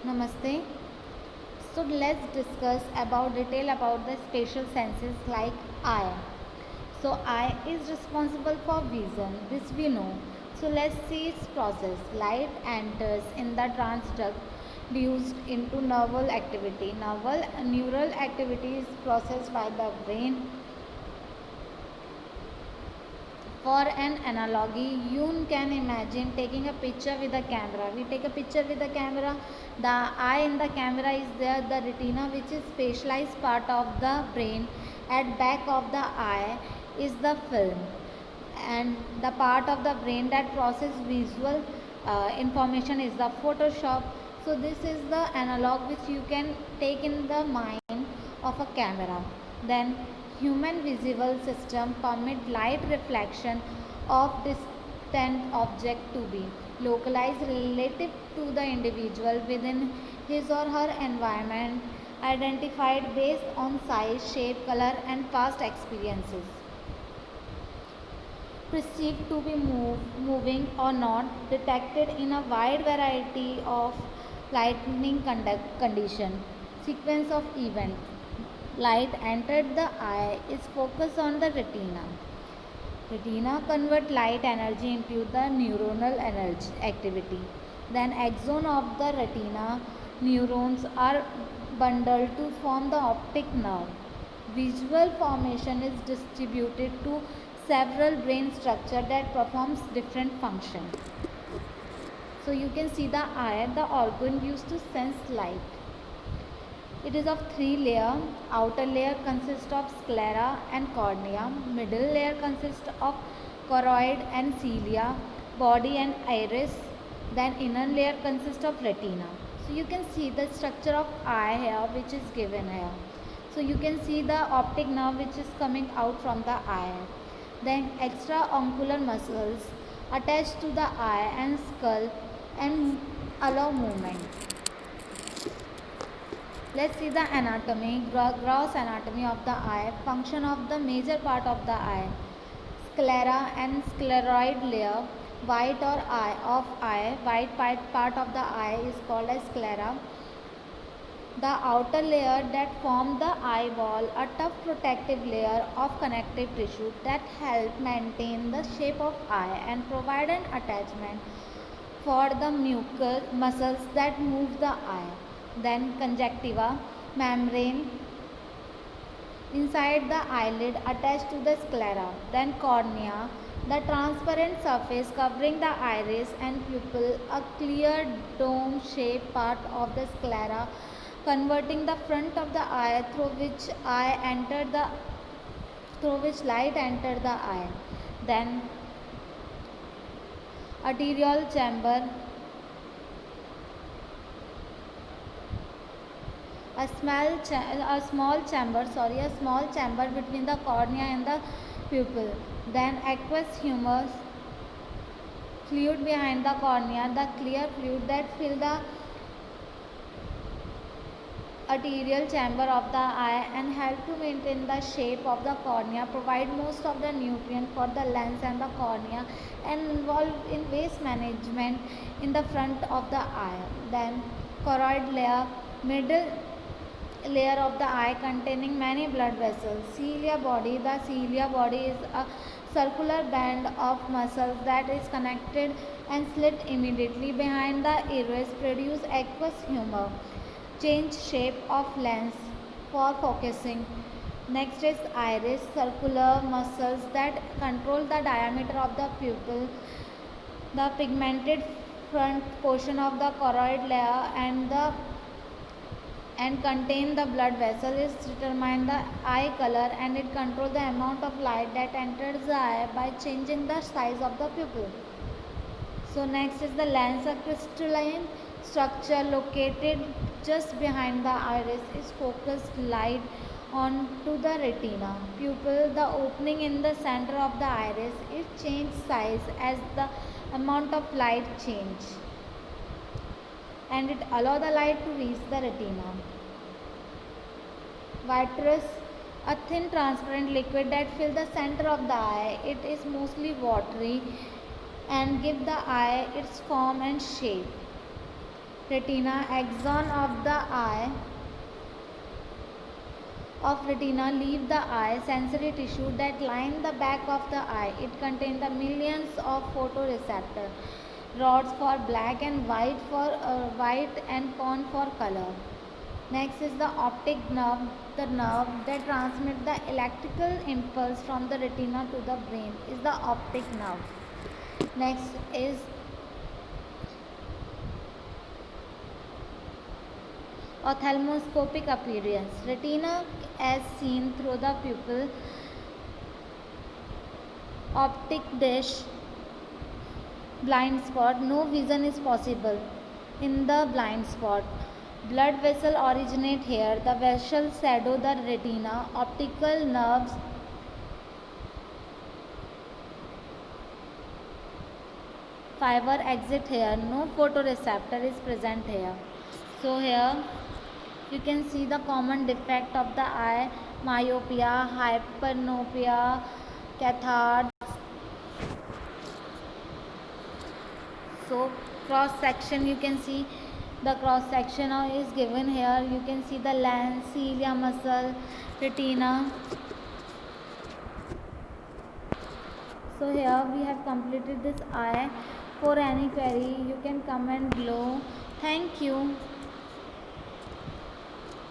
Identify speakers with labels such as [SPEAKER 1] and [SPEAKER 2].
[SPEAKER 1] Namaste. So let's discuss about detail about the spatial senses like eye. So eye is responsible for vision. This we know. So let's see its process. Light enters in the transduct used into neural activity is processed by the brain. For an analogy, you can imagine taking a picture with a camera. We take a picture with a camera. The eye in the camera is there. The retina, which is specialized part of the brain, at back of the eye is the film, and the part of the brain that process visual information is the Photoshop. So this is the analog which you can take in the mind of a camera. Then human visible system permit light reflection of distant object to be localized relative to the individual within his or her environment, identified based on size, shape, color and past experiences, perceived to be moving or not, detected in a wide variety of lightning condition. Sequence of event. Light entered the eye is focused on the retina. Retina convert light energy into the neuronal energy activity. Then axon of the retina neurons are bundled to form the optic nerve. Visual formation is distributed to several brain structure that performs different function. So you can see the eye, the organ used to sense light. It is of three layers. Outer layer consists of sclera and cornea. Middle layer consists of choroid and cilia, body and iris. Then inner layer consists of retina. So you can see the structure of eye here, which is given here. So you can see the optic nerve which is coming out from the eye. Then extraocular muscles attached to the eye and skull and allow movement. Let's see the anatomy, gross anatomy of the eye, function of the major part of the eye, sclera and scleroid layer, white or eye, white part of the eye is called as sclera. The outer layer that form the eyeball, a tough protective layer of connective tissue that help maintain the shape of eye and provide an attachment for the mucous muscles that move the eye. Then conjunctiva, membrane inside the eyelid attached to the sclera. Then cornea, the transparent surface covering the iris and pupil, a clear dome shaped part of the sclera converting the front of the eye through which light entered the eye. Then arterial chamber, a small chamber between the cornea and the pupil. Then aqueous humor fluid behind the cornea, the clear fluid that fill the arterial chamber of the eye and help to maintain the shape of the cornea, provide most of the nutrient for the lens and the cornea, and involve in waste management in the front of the eye. Then choroid layer, middle layer of the eye containing many blood vessels. Cilia body, the cilia body is a circular band of muscles that is connected and slit immediately behind the iris, produce aqueous humor, change shape of lens for focusing. Next is iris, circular muscles that control the diameter of the pupil. The pigmented front portion of the choroid layer and contain the blood vessel is determine the eye color, and it control the amount of light that enters the eye by changing the size of the pupil. So next is the lens, a crystalline structure located just behind the iris is focused light onto the retina. Pupil, the opening in the center of the iris, is change size as the amount of light change, and it allow the light to reach the retina. Vitreous, a thin transparent liquid that fill the center of the eye. It is mostly watery and give the eye its form and shape. Retina, axon of retina leave the eye, sensory tissue that line the back of the eye. It contains the millions of photoreceptor rods for black and white, for white and cone for color. Next is the optic nerve, the nerve that transmits the electrical impulse from the retina to the brain is the optic nerve. Next is ophthalmoscopic appearance. Retina as seen through the pupil, optic dish, blind spot. No vision is possible in the blind spot. Blood vessel originate here. The vessel shadow the retina. Optical nerves fiber exit here. No photoreceptor is present here. So here you can see the common defect of the eye: myopia, hypernopia, cataracts. So cross section, you can see the cross section is given here. You can see the lens, cilia muscle, retina. So here we have completed this eye. For any query you can comment below. Thank you.